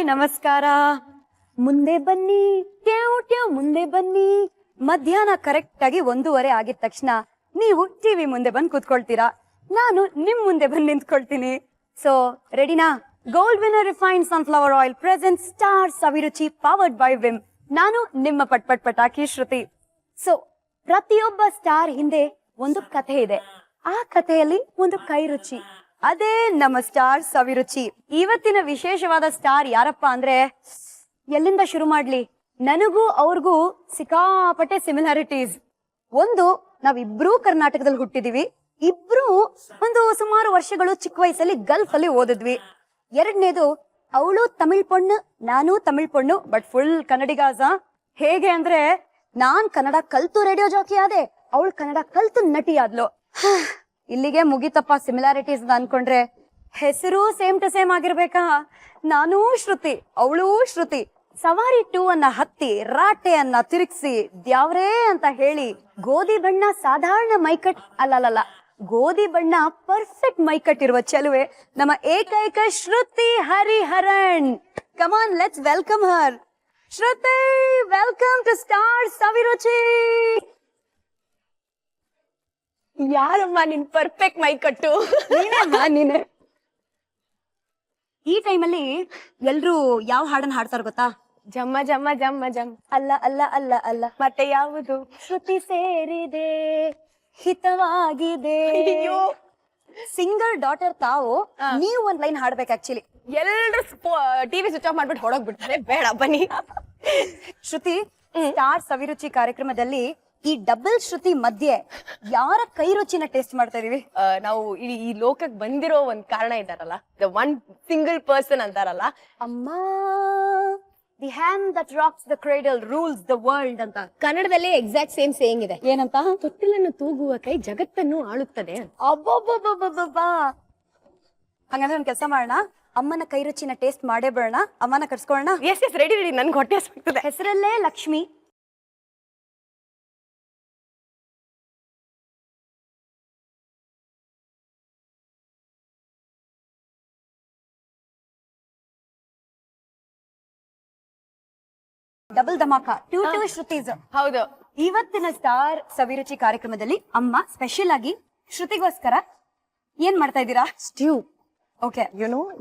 ನಮಸ್ಕಾರ. ಮುಂದೆ ಬನ್ನಿ, ಟ್ಯಾವ್ ಟ್ಯಾವ್ ಮುಂದೆ ಬನ್ನಿ. ಮಧ್ಯಾಹ್ನ ಕರೆಕ್ಟ್ ಆಗಿ 1:30 ಆಗಿದ ತಕ್ಷಣ ನೀವು ಟಿವಿ ಮುಂದೆ ಬಂದು ಕೂತ್ಕೊಳ್ತೀರಾ. ನಾನು ನಿಮ್ ಮುಂದೆ ಬಂದು ನಿಂತ್ಕೊಳ್ತೀನಿ. ಸೊ ರೆಡಿನಾ? Gold winner refined sunflower oil present star Saviruchi powered by Vim. ನಾನು ನಿಮ್ಮ ಪಟಾಕಿ ಶ್ರುತಿ. ಸೊ ಪ್ರತಿಯೊಬ್ಬ ಸ್ಟಾರ್ ಹಿಂದೆ ಒಂದು ಕಥೆ ಇದೆ. ಆ ಕಥೆಯಲ್ಲಿ ಒಂದು ಕೈ ರುಚಿ, ಅದೇ ನಮ್ಮ ಸ್ಟಾರ್ ಸವಿರುಚಿ. ಇವತ್ತಿನ ವಿಶೇಷವಾದ ಸ್ಟಾರ್ ಯಾರಪ್ಪ ಅಂದ್ರೆ, ಎಲ್ಲಿಂದ ಶುರು ಮಾಡ್ಲಿ? ನನಗೂ ಅವ್ರಿಗೂ ಸಿಕ್ಕಾಪಟ್ಟೆ ಸಿಮಿಲಾರಿಟೀಸ್. ಒಂದು, ನಾವಿಬ್ರು ಕರ್ನಾಟಕದಲ್ಲಿ ಹುಟ್ಟಿದೀವಿ. ಇಬ್ರು ಒಂದು ಸುಮಾರು ವರ್ಷಗಳು ಚಿಕ್ಕ ವಯಸ್ಸಲ್ಲಿ ಗಲ್ಫ್ ಅಲ್ಲಿ ಓದಿದ್ವಿ. ಎರಡನೇದು, ಅವಳು ತಮಿಳ್ ಪೊಣ್ಣು, ನಾನು ತಮಿಳ್ ಪೊಣ್ಣು, ಬಟ್ ಫುಲ್ ಕನ್ನಡಿಗಾಸ. ಹೇಗೆ ಅಂದ್ರೆ, ನಾನ್ ಕನ್ನಡ ಕಲ್ತು ರೇಡಿಯೋ ಜಾಕಿ ಆದೆ, ಅವಳು ಕನ್ನಡ ಕಲ್ತು ನಟಿ ಆದ್ಲು. ಇಲ್ಲಿಗೆ ಮುಗಿತಪ್ಪ ಸಿಮಿಲಾರಿಟೀಸ್ ಅನ್ಕೊಂಡ್ರೆ. ಹೆಸರು ಸೇಮ್ ಟು ಸೇಮ್ ಆಗಿರ್ಬೇಕಾ? ನಾನೂ ಶ್ರುತಿ, ಅವಳು ಶ್ರುತಿ. ಸವಾರಿ 2 ಅನ್ನ ಹತ್ತಿ, ರಾಟೆ ಅನ್ನ ತಿರುಗಿಸಿ, ದ್ಯಾವ್ರೇ ಅಂತ ಹೇಳಿ, ಗೋಧಿ ಬಣ್ಣ ಸಾಧಾರಣ ಮೈಕಟ್ ಅಲ್ಲಲ್ಲ, ಗೋಧಿ ಬಣ್ಣ ಪರ್ಫೆಕ್ಟ್ ಮೈಕಟ್ ಇರುವ ಚೆಲುವೆ ನಮ್ಮ ಏಕೈಕ Shruti Hariharan. Come on, let's welcome her. Shruti, welcome to star Saviruchi. ಯಾರಮ್ಮ ನಿನ್ ಪರ್ಫೆಕ್ಟ್ ಮೈ ಕಟ್ಟು? ನೀನೆ. ಈ ಟೈಮಲ್ಲಿ ಎಲ್ರು ಯಾವ ಹಾಡನ್ನ ಹಾಡ್ತಾರ ಗೊತ್ತಾ? ಜಮ್ಮ ಜಮ್ಮ ಜಮ್ಮ ಜಮ್. ಅಲ್ಲ ಅಲ್ಲ ಅಲ್ಲ ಅಲ್ಲ, ಮತ್ತೆ ಯಾವುದು? ಶ್ರುತಿ ಸೇರಿದೆ, ಹಿತವಾಗಿದೆ. ಸಿಂಗರ್ ಡಾಟರ್ ತಾವು, ನೀವು ಒಂದ್ ಲೈನ್ ಹಾಡ್ಬೇಕು. ಆಕ್ಚುಲಿ ಎಲ್ರು ಟಿವಿ ಸ್ವಿಚ್ ಆಫ್ ಮಾಡ್ಬಿಟ್ಟು ಹೊಡೋಗ್ಬಿಡ್ತಾರೆ. ಬೇಡ ಬನ್ನಿ. ಶ್ರುತಿ, ಸ್ಟಾರ್ ಸವಿರುಚಿ ಕಾರ್ಯಕ್ರಮದಲ್ಲಿ ಈ ಡಬಲ್ ಶ್ರುತಿ ಮಧ್ಯೆ ಯಾರ ಕೈ ರುಚಿನ ಟೇಸ್ಟ್ ಮಾಡ್ತಾ ಇದೀವಿ? ನಾವು ಈ ಲೋಕಕ್ಕೆ ಬಂದಿರೋ ಒಂದ್ ಕಾರಣ ಇದ್ದಾರಲ್ಲ, ದ ಒನ್ ಸಿಂಗಲ್ ಪರ್ಸನ್ ಅಂತಾರಲ್ಲ, ಅಮ್ಮ, the hand that rocks the cradle rules the world ಅಂತ. ಕನ್ನಡದಲ್ಲೇ ಎಕ್ಸಾಕ್ಟ್ ಸೇಮ್ ಸೇಯಿಂಗ್ ಇದೆ. ಏನಂತ? ತೊಟ್ಟಿಲನ್ನು ತೂಗುವ ಕೈ ಜಗತ್ತನ್ನು ಆಳುತ್ತದೆ. ಅಬ್ಬಬ್ಬಬ್ಬಬ್ಬಬ್ಬಾ. ಹಂಗಂದ್ರೆ ಒಂದ್ ಕೆಲಸ ಮಾಡೋಣ, ಅಮ್ಮನ ಕೈ ರುಚಿನ ಟೇಸ್ಟ್ ಮಾಡೇ ಬರೋಣ. ಅಮ್ಮನ ಕರ್ಸ್ಕೊಳ್ಳೋಣ. Yes yes, ready ready. ನನ್ಗೆ ಹೊಟ್ಟೆ ಹಸ್ಬಿಡ್ತದೆ. ಹೆಸರಲ್ಲೇ ಲಕ್ಷ್ಮಿ. ಡಬಲ್ ಧಮಾಕ, 2 ಶ್ರುತೀಸ್. ಹೌದು. ಇವತ್ತಿನ ಸ್ಟಾರ್ ಸವಿರುಚಿ ಕಾರ್ಯಕ್ರಮದಲ್ಲಿ ಅಮ್ಮ ಸ್ಪೆಷಲ್ ಆಗಿ ಶ್ರುತಿಗೋಸ್ಕರ ಏನ್ ಮಾಡ್ತಾ ಇದ್ದೀರಾ? Stew. Okay.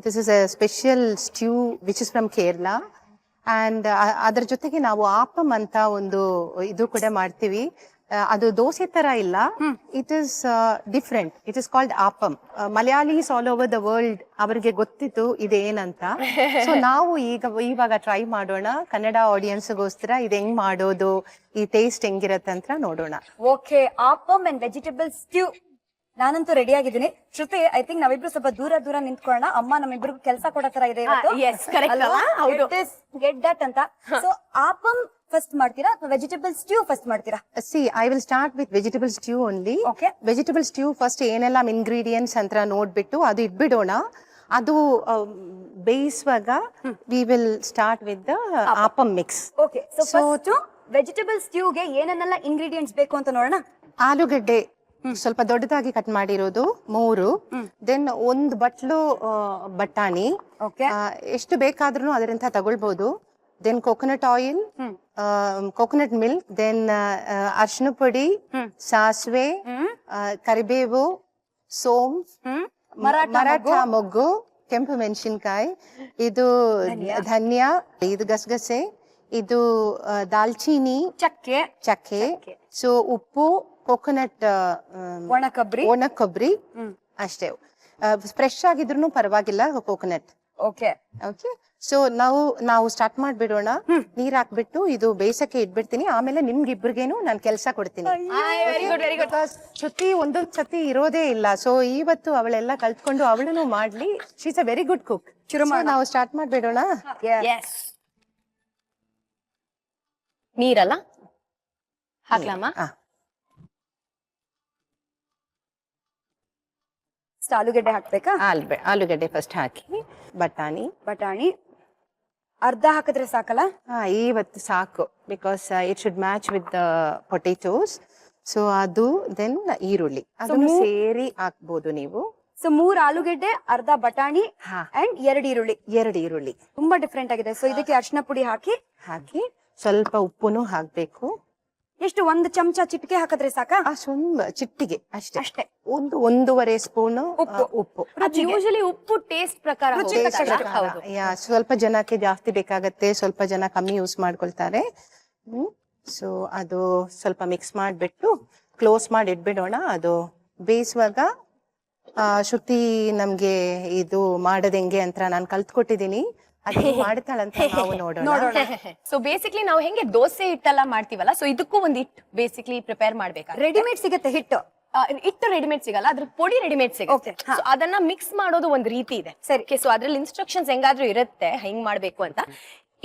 This is a special stew which is from Kerala. And ಅದರ ಜೊತೆಗೆ ನಾವು ಆಪಮ್ ಅಂತ ಒಂದು ಇದು ಕೂಡ ಮಾಡ್ತೀವಿ. ಅದು ದೋಸೆ ತರ ಇಲ್ಲ, it is different. It is called appam. Malayalis all over the world ಅವರಿಗೆ ಗೊತ್ತಿತ್ತು ಇದೇನಂತ. ಸೊ ನಾವು ಇವಾಗ ಟ್ರೈ ಮಾಡೋಣ, ಕನ್ನಡ ಆಡಿಯನ್ಸ್ಗೋಸ್ಕರ ಇದು ಹೆಂಗ್ ಮಾಡೋದು, ಈ ಟೇಸ್ಟ್ ಹೆಂಗಿರತ್ತೆ ಅಂತ ನೋಡೋಣ. Okay, appam and vegetable stew. ನಾನಂತೂ ರೆಡಿ ಆಗಿದ್ದೀನಿ. ಶ್ರುತಿ, ಐ ಥಿಂಕ್ ನಾವಿಬ್ರು ಸ್ವಲ್ಪ ದೂರ ನಿಂತ್ಕೊಳ್ಳೋಣ. ಅಮ್ಮ ನಮ್ಮಿಬ್ರಿಗೂ ಕೆಲಸ ಕೊಡೋ ತರ ಇದೆ ಇವತ್ತು. yes, correct ಅಲ್ವಾ? ಹೌದು. ಗೆಟ್ ದಟ್ ಅಂತ. ಸೊ ಆಪಮ್ ಫಸ್ಟ್ ಮಾಡ್ತೀರಾ ಅಥವಾ ವೆಜಿಟೇಬಲ್ ಸ್ಟ್ಯೂ ಫಸ್ಟ್ ಮಾಡ್ತೀರಾ? I will start with vegetable stew only. Okay. Vegetable stew first ಏನೆಲ್ಲ ಇಂಗ್ರೀಡಿಯೆಂಟ್ಸ್ ಅಂತ ನೋಡ್ಬಿಟ್ಟು ಅದು ಇಟ್ಬಿಡೋಣ. ಅದು ಬೇಯಿಸುವಾಗ we will start with the appam mix. Okay, so first vegetable ಸ್ಟ್ಯೂಗೆ ಏನನ್ನೆಲ್ಲ ಇಂಗ್ರೀಡಿಯೆಂಟ್ಸ್ ಬೇಕು ಅಂತ ನೋಡೋಣ. ಆಲೂಗಡ್ಡೆ ಸ್ವಲ್ಪ ದೊಡ್ಡದಾಗಿ ಕಟ್ ಮಾಡಿರೋದು 3, ದೆನ್ 1 ಬಟ್ಲು ಬಟಾಣಿ, ಎಷ್ಟು ಬೇಕಾದ್ರೂ ಅದರಿಂದ ತಗೊಳ್ಬಹುದು. Then coconut oil, coconut milk, then ಅರಿಶಿನ ಪುಡಿ, ಸಾಸಿವೆ, ಕರಿಬೇವು, ಸೋಂಫ್, ಮರಾಠ ಮೊಗ್ಗು, ಕೆಂಪು ಮೆಣಸಿನ್ಕಾಯಿ, ಇದು ಧನ್ಯಾ, ಇದು ಗಸಗಸೆ, ಇದು ದಾಲ್ಚೀನಿ, ಚಕ್ಕೆ, ಸೊ ಉಪ್ಪು, ಕೋಕೋನಟ್, ಒಣ ಕೊಬ್ಬರಿ ಅಷ್ಟೇ. ಫ್ರೆಶ್ ಆಗಿದ್ರು ಪರವಾಗಿಲ್ಲ ಕೋಕೋನಟ್. ಓಕೆ ಓಕೆ, ಸೊ ನಾವು ಸ್ಟಾರ್ಟ್ ಮಾಡ್ಬಿಡೋಣ. ನೀರ್ ಹಾಕ್ಬಿಟ್ಟು ಇದು ಬೇಯಿಸಕ್ಕೆ ಇಟ್ಬಿಡ್ತೀನಿ. ಆಮೇಲೆ ನಿಮ್ಗಿಬ್ರಿಗೇನು ನಾನು ಕೆಲಸ ಕೊಡ್ತೀನಿ. ಶ್ರುತಿ ಒಂದೊಂದ್ ಸತಿ ಇರೋದೇ ಇಲ್ಲ, ಸೊ ಇವತ್ತು ಅವಳೆಲ್ಲ ಕಲ್ತ್ಕೊಂಡು ಅವಳನ್ನು ಮಾಡ್ಲಿ. She is a very good cook. ನಾವು ಸ್ಟಾರ್ಟ್ ಮಾಡ್ಬಿಡೋಣ. ನೀರಲ್ಲ ಹಾಕ್ಲಮ್ಮ? ಆಲೂಗಡ್ಡೆ ಹಾಕ್ಬೇಕಾ? ಆಲೂಗಡ್ಡೆ ಫಸ್ಟ್ ಹಾಕಿ, ಬಟಾಣಿ ಅರ್ಧ ಹಾಕಿದ್ರೆ ಸಾಕಲ್ಲ? ಇವತ್ತು ಸಾಕು, because it should match with the potatoes. So ಅದು ದೆನ್ ಈರುಳ್ಳಿ ಅದನ್ನು ಸೇರಿ ಹಾಕ್ಬೋದು ನೀವು. ಸೊ 3 ಆಲೂಗೆಡ್ಡೆ, ಅರ್ಧ ಬಟಾಣಿ ಹಾ. ಅಂಡ್ 2 ಈರುಳ್ಳಿ. 2 ಈರುಳ್ಳಿ ತುಂಬಾ ಡಿಫ್ರೆಂಟ್ ಆಗಿದೆ. ಸೊ ಇದಕ್ಕೆ ಅರಿಶಿನ ಪುಡಿ ಹಾಕಿ ಸ್ವಲ್ಪ ಉಪ್ಪುನು ಹಾಕ್ಬೇಕು. ಎಷ್ಟು 1 ಚಮಚ ಚಿಟಿಕೆ ಹಾಕಿದ್ರೆ ಸಾಕಾ? ಸ್ವಲ್ಪ ಚಿಟ್ಟಿಗೆ ಅಷ್ಟೇ. ಅಷ್ಟೇ. 1.5 ಸ್ಪೂನ್ ಉಪ್ಪು. ಯೂಶಲಿ ಉಪ್ಪು ಟೇಸ್ಟ್ ಪ್ರಕಾರ ರುಚಿ ಹೋಗುತ್ತೆ. ತಕ್ಕಷ್ಟು. ಹೌದು. ಸ್ವಲ್ಪ ಜನಕ್ಕೆ ಜಾಸ್ತಿ ಬೇಕಾಗತ್ತೆ, ಸ್ವಲ್ಪ ಜನ ಕಮ್ಮಿ ಯೂಸ್ ಮಾಡ್ಕೊಳ್ತಾರೆ. ಸೊ ಅದು ಸ್ವಲ್ಪ ಮಿಕ್ಸ್ ಮಾಡಿಬಿಟ್ಟು ಕ್ಲೋಸ್ ಮಾಡಿ ಇಟ್ಬಿಡೋಣ. ಅದು ಬೇಯಿಸುವಾಗ ಶ್ರುತಿ ನಮ್ಗೆ ಇದು ಮಾಡದೆಂಗೆ ಅಂತ ನಾನು ಕಲ್ತ್ಕೊಟ್ಟಿದೀನಿ. ಅದು ಮಾಡ್ತಾಳಂತ ನಾವು ನೋಡೋಣ. ಸೊ ಬೇಸಿಕ್ಲಿ ನಾವು ಹೆಂಗೆ ದೋಸೆ ಹಿಟ್ಟೆಲ್ಲ ಮಾಡ್ತೀವಲ್ಲ, ಸೊ ಇದಕ್ಕೂ ಒಂದು ಹಿಟ್ಟು ಬೇಸಿಕ್ಲಿ ಪ್ರಿಪೇರ್ ಮಾಡ್ಬೇಕಾದ್ರೆ ರೆಡಿಮೇಡ್ ಸಿಗುತ್ತೆ ಹಿಟ್ಟು. ಹಿಟ್ಟು ರೆಡಿಮೇಡ್ ಸಿಗಲ್ಲ, ಅದ್ರ ಪೊಡಿ ರೆಡಿಮೇಡ್ ಸಿಗುತ್ತೆ. Okay, ಹಾ. So ಅದನ್ನ ಮಿಕ್ಸ್ ಮಾಡೋದು ಒಂದು ರೀತಿ ಇದೆ. ಸರಿ. ಸೊ ಅದ್ರಲ್ಲಿ ಇನ್ಸ್ಟ್ರಕ್ಷನ್ಸ್ ಹೆಂಗಾದ್ರೂ ಇರುತ್ತೆ ಹೆಂಗ್ ಮಾಡ್ಬೇಕು ಅಂತ.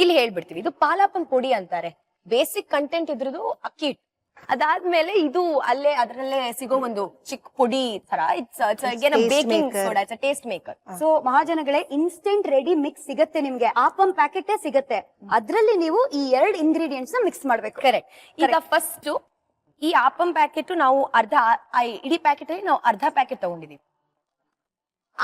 ಇಲ್ಲಿ ಹೇಳ್ಬಿಡ್ತೀವಿ, ಇದು ಪಾಲಾಪನ್ ಪೊಡಿ ಅಂತಾರೆ. ಬೇಸಿಕ್ ಕಂಟೆಂಟ್ ಇದ್ರದ್ದು ಅಕ್ಕಿ ಹಿಟ್ಟು. ಅದಾದ್ಮೇಲೆ ಇದು ಅಲ್ಲೇ ಅದರಲ್ಲೇ ಸಿಗೋ ಒಂದು ಚಿಕ್ಕ ಪುಡಿ ತರ. Baking soda, it's taste maker. So ಮಹಾಜನಗಳೇ, ಇನ್ಸ್ಟೆಂಟ್ ರೆಡಿ ಮಿಕ್ಸ್ ಸಿಗತ್ತೆ ನಿಮ್ಗೆ. ಆಪಂ ಪ್ಯಾಕೆಟ್ ಸಿಗತ್ತೆ. ಅದ್ರಲ್ಲಿ ನೀವು ಈ 2 ಇಂಗ್ರೀಡಿಯೆಂಟ್ಸ್ ನ ಮಿಕ್ಸ್ ಮಾಡ್ಬೇಕು. ಕರೆಕ್ಟ್. ಈಗ ಫಸ್ಟ್ ಈ ಆಪಂ ಪ್ಯಾಕೆಟ್ ನಾವು ಇಡೀ ಪ್ಯಾಕೆಟ್ ಅಲ್ಲಿ ನಾವು ಅರ್ಧ ಪ್ಯಾಕೆಟ್ ತಗೊಂಡಿದೀವಿ.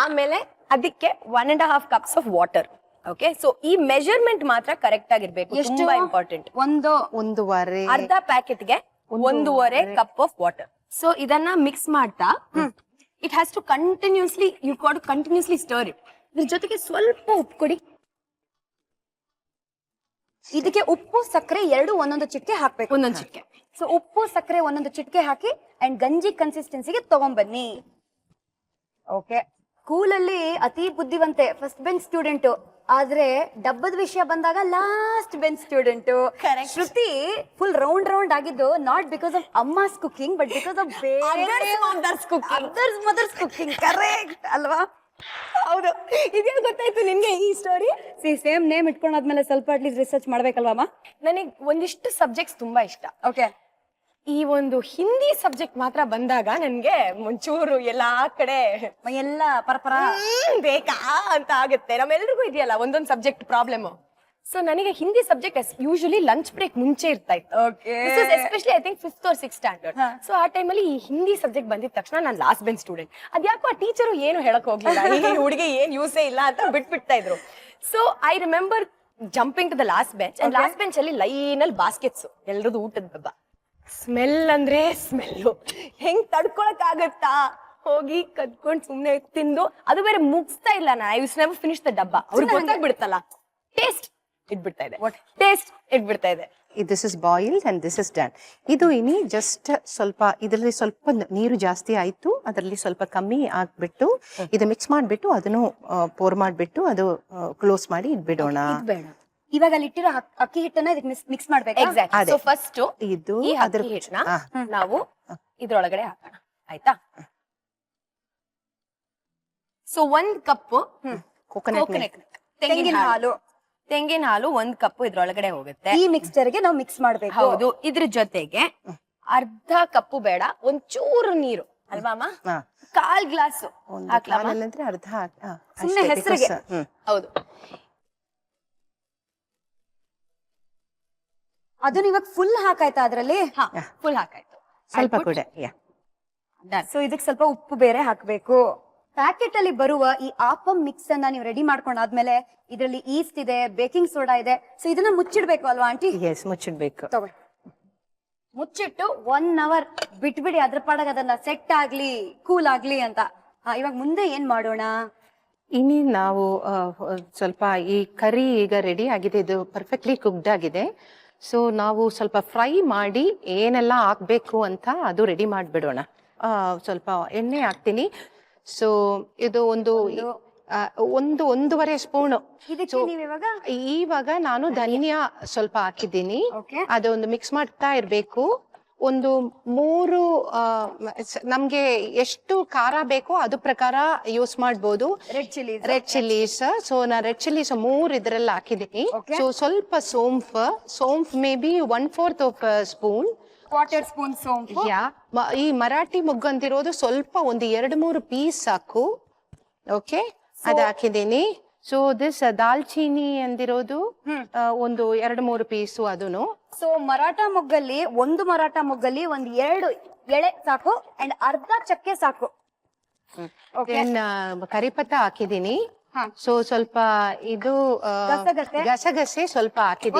ಆಮೇಲೆ ಅದಕ್ಕೆ 1.5 cups of water. Okay, so ಈ ಮೆಜರ್ಮೆಂಟ್ ಮಾತ್ರ ಕರೆಕ್ಟ್ ಆಗಿರ್ಬೇಕು. ಎಷ್ಟು? ತುಂಬಾ ಇಂಪಾರ್ಟೆಂಟ್. ಒಂದೂವರೆ ಅರ್ಧ ಪ್ಯಾಕೆಟ್ಗೆ 1.5 ಕಪ್ ಆಫ್ ವಾಟರ್. ಸೊ ಇದನ್ನ ಮಿಕ್ಸ್ ಮಾಡ್ತಾ it has to continuously stir it. ಇದ್ರ ಜೊತೆಗೆ ಸ್ವಲ್ಪ ಉಪ್ಪು ಕೊಡಿ. ಇದಕ್ಕೆ ಉಪ್ಪು ಸಕ್ಕರೆ 2 ಒಂದೊಂದು ಚಿಟಿಕೆ ಹಾಕ್ಬೇಕು. ಒಂದೊಂದು ಚಿಟಿಕೆ. ಸೊ ಉಪ್ಪು ಸಕ್ಕರೆ ಒಂದೊಂದು ಚಿಟಿಕೆ ಹಾಕಿ ಅಂಡ್ ಗಂಜಿ ಕನ್ಸಿಸ್ಟೆನ್ಸಿಗೆ ತಗೊಂಡ್ಬನ್ನಿ. ಓಕೆ. ಸ್ಕೂಲಲ್ಲಿ ಅತಿ ಬುದ್ಧಿವಂತೆ, ಫಸ್ಟ್ ಬೆಂಚ್ ಸ್ಟೂಡೆಂಟ್. ಆದ್ರೆ ಡಬ್ಬದ ವಿಷಯ ಬಂದಾಗ last bench student. Correct. Shruti full round ಆಗಿದ್ದು ನಾಟ್ ಬಿಕಾಸ್ ಆಫ್ ಅಮ್ಮಸ್ cooking, but because of mother's cooking. Correct ಅಲ್ವಾ? ಹೌದು. ಇದೇ ಗೊತ್ತಾಯ್ತು ನಿನ್ಗೆ ಈ ಸ್ಟೋರಿ? ಸೇಮ್ ನೇಮ್ ಇಟ್ಕೊಂಡಾದ್ಮೇಲೆ ಸ್ವಲ್ಪ ಅಟ್ಲೀಸ್ಟ್ ರಿಸರ್ಚ್ ಮಾಡ್ಬೇಕಲ್ವಾ? ನನಗೆ ಒಂದಿಷ್ಟು ಸಬ್ಜೆಕ್ಟ್ಸ್ ತುಂಬಾ ಇಷ್ಟ. ಓಕೆ. ಈ ಒಂದು ಹಿಂದಿ ಸಬ್ಜೆಕ್ಟ್ ಮಾತ್ರ ಬಂದಾಗ ನನ್ಗೆ ಒಂಚೂರು ಎಲ್ಲಾ ಕಡೆ ಎಲ್ಲ ಪರಪರ ಬೇಕಾ ಅಂತ ಆಗುತ್ತೆ. ನಮ್ಮೆಲ್ರಿಗೂ ಇದೆಯಲ್ಲ ಒಂದೊಂದು ಸಬ್ಜೆಕ್ಟ್ ಪ್ರಾಬ್ಲಮ್. ಸೊ ನನಗೆ Hindi subject usually lunch break ಮುಂಚೆ ಇರ್ತಾ ಇತ್ತು. Especially I think 5th or 6th standard. So ಆ ಟೈಮಲ್ಲಿ ಈ ಹಿಂದಿ ಸಬ್ಜೆಕ್ಟ್ ಬಂದಿದ ತಕ್ಷಣ ನಾನು ಲಾಸ್ಟ್ ಬೆಂಚ್ ಸ್ಟೂಡೆಂಟ್. ಅದ್ಯಾಕೋ ಆ ಟೀಚರು ಏನು ಹೇಳಕ್ ಹೋಗ್ಲಿಲ್ಲ, ಈ ಹುಡುಗಿ ಏನ್ ಯೂಸೇ ಇಲ್ಲ ಅಂತ ಬಿಟ್ಬಿಡ್ತಾ ಇದ್ರು. So I remember jumping to the last bench. And last bench ಅಲ್ಲಿ ಲೈನ್ ಅಲ್ಲಿ ಬಾಸ್ಕೆಟ್ಸ್, ಎಲ್ರದ್ದು ಊಟದ ಡಬ್ಬ. ಸ್ಮೆಲ್ ಅಂದ್ರೆ ಸ್ಮೆಲ್ಲು, ಹೆಂಗ್ ತಡ್ಕೊಳಕ್ ಆಗತ್ತಾ? ಹೋಗಿ ಕದ್ಕೊಂಡ್ ಸುಮ್ನೆ ತಿಂದು, ಅದು ಬೇರೆ ಮುಗಿಸ್ತಾ ಇಲ್ಲ. I use never finish the ಡಬ್ಬ. ಅವ್ರಿಗೆ ಗೊತ್ತಾಗ್ಬಿಡುತ್ತಲ್ಲ, ಟೇಸ್ಟ್ ಇಟ್ಬಿಡ್ತಾ ಇದೆ. ಟೇಸ್ಟ್ ಇಟ್ಬಿಡ್ತಾ ಇದೆ. This is boiled and this is done. ಇದು ಇನಿ ಜಸ್ಟ್ ಸ್ವಲ್ಪ ಇದರಲ್ಲಿ ಸ್ವಲ್ಪ ನೀರು ಜಾಸ್ತಿ ಆಯ್ತು, ಅದರಲ್ಲಿ ಸ್ವಲ್ಪ ಕಮ್ಮಿ ಆಗ್ಬಿಟ್ಟು ಇದು ಮಿಕ್ಸ್ ಮಾಡ್ಬಿಟ್ಟು ಅದನ್ನು ಪೋರ್ ಮಾಡ್ಬಿಟ್ಟು ಅದು ಕ್ಲೋಸ್ ಮಾಡಿ ಇಟ್ಬಿಡೋಣ. ಇವಾಗ ಅಲ್ಲಿ ಇಟ್ಟಿರೋ ಅಕ್ಕಿ ಹಿಟ್ಟನ್ನ ಇದಕ್ಕೆ ಮಿಕ್ಸ್ ಮಾಡ್ಬೇಕು. ಎಕ್ಸಾಕ್ಟ್. ಸೊ ಫಸ್ಟ್ ಇದು ಈ ಅದ್ರ ಹಿಟ್ಟನ್ನ ನಾವು ಇದ್ರೊಳಗಡೆ ಹಾಕೋಣ. ಆಯ್ತಾ? ಸೊ 1 ಕಪ್ ಕೋಕೋನಟ್ ತೆಂಗಿನ ಹಾಲು 1 ಕಪ್ ಇದ್ರೊಳಗಡೆ ಹೋಗುತ್ತೆ. ಈ ಮಿಕ್ಸ್ಚರ್ಗೆ ನಾವು ಮಿಕ್ಸ್ ಮಾಡ್ಬೇಕು. ಹೌದು. ಇದ್ರ ಜೊತೆಗೆ ಅರ್ಧ ಕಪ್ಪು ಬೇಡ, ಒಂಚೂರು ನೀರು ಅಲ್ವಾ ಅಮ್ಮ? 1/4 ಗ್ಲಾಸ್ ಹಾಕ್ಲಾಮ? ಅರ್ಧ ಸುಮ್ನೆ ಹೆಸರಿಗೆ. ಹೌದು. ಅದನ್ನ ಇವಾಗ ಫುಲ್ ಹಾಕಾಯ್ತಾ ಅದ್ರಲ್ಲಿ? ಫುಲ್ ಹಾಕಾಯ್ತು. ಸ್ವಲ್ಪ ಕೂಡ. ಸೊ ಇದಕ್ಕೆ ಸ್ವಲ್ಪ ಉಪ್ಪು ಬೇರೆ ಹಾಕ್ಬೇಕು. ಪ್ಯಾಕೆಟ್ ಅಲ್ಲಿ ಬರುವ ಈ ಆಪಂ ಮಿಕ್ಸ್ ಅನ್ನ ನೀವು ರೆಡಿ ಮಾಡ್ಕೊಂಡಾದ್ಮೇಲೆ ಇದರಲ್ಲಿ ಈಸ್ಟ್ ಇದೆ, ಬೇಕಿಂಗ್ ಸೋಡಾ ಇದೆ. ಸೊ ಇದನ್ನ ಮುಚ್ಚಿಡ್ಬೇಕು ಅಲ್ವಾ ಆಂಟಿ? ಎಸ್, ಮುಚ್ಚಿಡ್ಬೇಕು. ಮುಚ್ಚಿಟ್ಟು 1 hour ಬಿಟ್ಬಿಡಿ, ಅದ್ರ ಪಾಡಾಗ ಅದನ್ನ ಸೆಟ್ ಆಗ್ಲಿ, ಕೂಲ್ ಆಗ್ಲಿ ಅಂತ. ಇವಾಗ ಮುಂದೆ ಏನ್ ಮಾಡೋಣ? ಇನ್ನು ನಾವು ಸ್ವಲ್ಪ ಈ ಕರಿ ಈಗ ರೆಡಿ ಆಗಿದೆ, ಇದು ಪರ್ಫೆಕ್ಟ್ಲಿ ಕುಕ್ಡ್ ಆಗಿದೆ. ಸೊ ನಾವು ಸ್ವಲ್ಪ ಫ್ರೈ ಮಾಡಿ ಏನೆಲ್ಲ ಹಾಕ್ಬೇಕು ಅಂತ ಅದು ರೆಡಿ ಮಾಡಿಬಿಡೋಣ. ಸ್ವಲ್ಪ ಎಣ್ಣೆ ಹಾಕ್ತೀನಿ. ಸೊ ಇದು ಒಂದೂವರೆ ಸ್ಪೂನ್. ಇವಾಗ ನಾನು ಧನಿಯಾ ಸ್ವಲ್ಪ ಹಾಕಿದ್ದೀನಿ. ಅದೊಂದು ಮಿಕ್ಸ್ ಮಾಡ್ತಾ ಇರ್ಬೇಕು. ಒಂದು 3 ನಮ್ಗೆ ಎಷ್ಟು ಖಾರ ಬೇಕೋ ಅದು ಪ್ರಕಾರ ಯೂಸ್ ಮಾಡ್ಬೋದು. Red chillies. ಸೊ ನಾ ರೆಡ್ ಚಿಲ್ಲೀಸ್ 3 ಇದ್ರಲ್ಲಿ ಹಾಕಿದ್ದೀನಿ. ಸೊ ಸ್ವಲ್ಪ saunf may be 1/4 spoon. 1/4 spoon ಸೋಂಪು. ಈ ಮರಾಠಿ ಮೊಗ್ಗು ಅಂತಿರೋದು ಸ್ವಲ್ಪ ಒಂದು 2-3 ಪೀಸ್ ಸಾಕು. ಓಕೆ, ಅದು ಹಾಕಿದ್ದೀನಿ. ಸೊ ದಿಸ್ ದಾಲ್ಚೀನಿ ಅಂದಿರೋದು ಒಂದು 2-3 ಪೀಸು ಅದನ್ನು. ಸೊ ಮರಾಠ ಮೊಗ್ಗಲ್ಲಿ ಒಂದು 2 ಎಳೆ ಸಾಕು ಅಂಡ್ ಅರ್ಧ ಚಕ್ಕೆ ಸಾಕು. ದೆನ್ ಕರಿಪತ್ತ ಹಾಕಿದೀನಿ. ಸೊ ಸ್ವಲ್ಪ ಇದು ಗಸಗಸೆ ಸ್ವಲ್ಪ ಹಾಕಿದೀನಿ,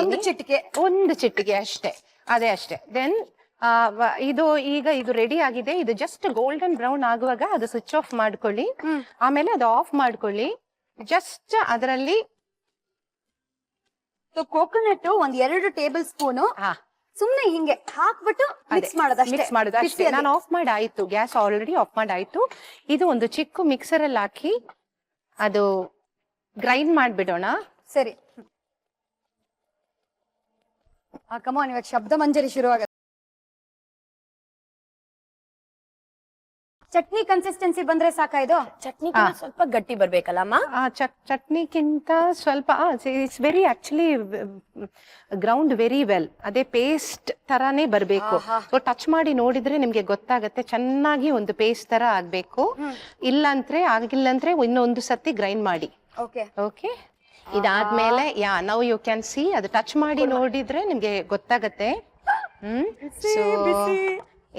ಒಂದು ಚಿಟಿಕೆ ಅಷ್ಟೇ, ಅದೇ ಅಷ್ಟೇ. ದೆನ್ ಇದು ಈಗ ಇದು ರೆಡಿ ಆಗಿದೆ. ಇದು ಜಸ್ಟ್ ಗೋಲ್ಡನ್ ಬ್ರೌನ್ ಆಗುವಾಗ ಅದು ಸ್ವಿಚ್ ಆಫ್ ಮಾಡ್ಕೊಳ್ಳಿ, ಆಮೇಲೆ ಅದು ಆಫ್ ಮಾಡ್ಕೊಳ್ಳಿ. ಜಸ್ಟ್ ಅದರಲ್ಲಿ ಕೋಕೋನಟ್ ಒಂದ್ 2 ಟೇಬಲ್ ಸ್ಪೂನ್ ಸುಮ್ನೆ ಹಿಂಗೆ ಹಾಕ್ಬಿಟ್ಟು ಮಿಕ್ಸ್ ಮಾಡೋದು ಅಷ್ಟೇ. ನಾನು ಆಫ್ ಮಾಡಿ ಆಯ್ತು, ಗ್ಯಾಸ್ ಆಲ್ರೆಡಿ ಆಫ್ ಮಾಡಿ ಆಯ್ತು. ಇದು ಒಂದು ಚಿಕ್ಕ ಮಿಕ್ಸರ್ ಅಲ್ಲಿ ಹಾಕಿ ಅದು ಗ್ರೈಂಡ್ ಮಾಡ್ಬಿಡೋಣ. ಸರಿ, ಕಮಾನ್, ಇವಾಗ ಶಬ್ದ ಮಂಜರಿ ಶುರು ಆಗುತ್ತೆ. ಚಟ್ನಿ ಕನ್ಸಿಸ್ಟೆನ್ಸಿ ಬಂದ್ರೆ ಸಾಕಾ ಇದು? ಚಟ್ನಿ ಸ್ವಲ್ಪ ಗಟ್ಟಿ ಬರ್ಬೇಕಲ್ಲಮ್ಮ? ಚಟ್ನಿಗಿಂತ ಸ್ವಲ್ಪ it's very actually ground very well, ಅದೇ ಪೇಸ್ಟ್ ತರಾನೇ ಬರ್ಬೇಕು. ಸೊ ಟಚ್ ಮಾಡಿ ನೋಡಿದ್ರೆ ನಿಮ್ಗೆ ಗೊತ್ತಾಗತ್ತೆ, ಚೆನ್ನಾಗಿ ಒಂದು ಪೇಸ್ಟ್ ತರ ಆಗ್ಬೇಕು. ಆಗಿಲ್ಲಂದ್ರೆ ಇನ್ನೊಂದು ಸತಿ ಗ್ರೈಂಡ್ ಮಾಡಿ. ಓಕೆ, ಇದಾದ್ಮೇಲೆ ನೌ ಯು ಕ್ಯಾನ್ ಸಿ, ಅದು ಟಚ್ ಮಾಡಿ ನೋಡಿದ್ರೆ ನಿಮ್ಗೆ ಗೊತ್ತಾಗತ್ತೆ. ಸೊ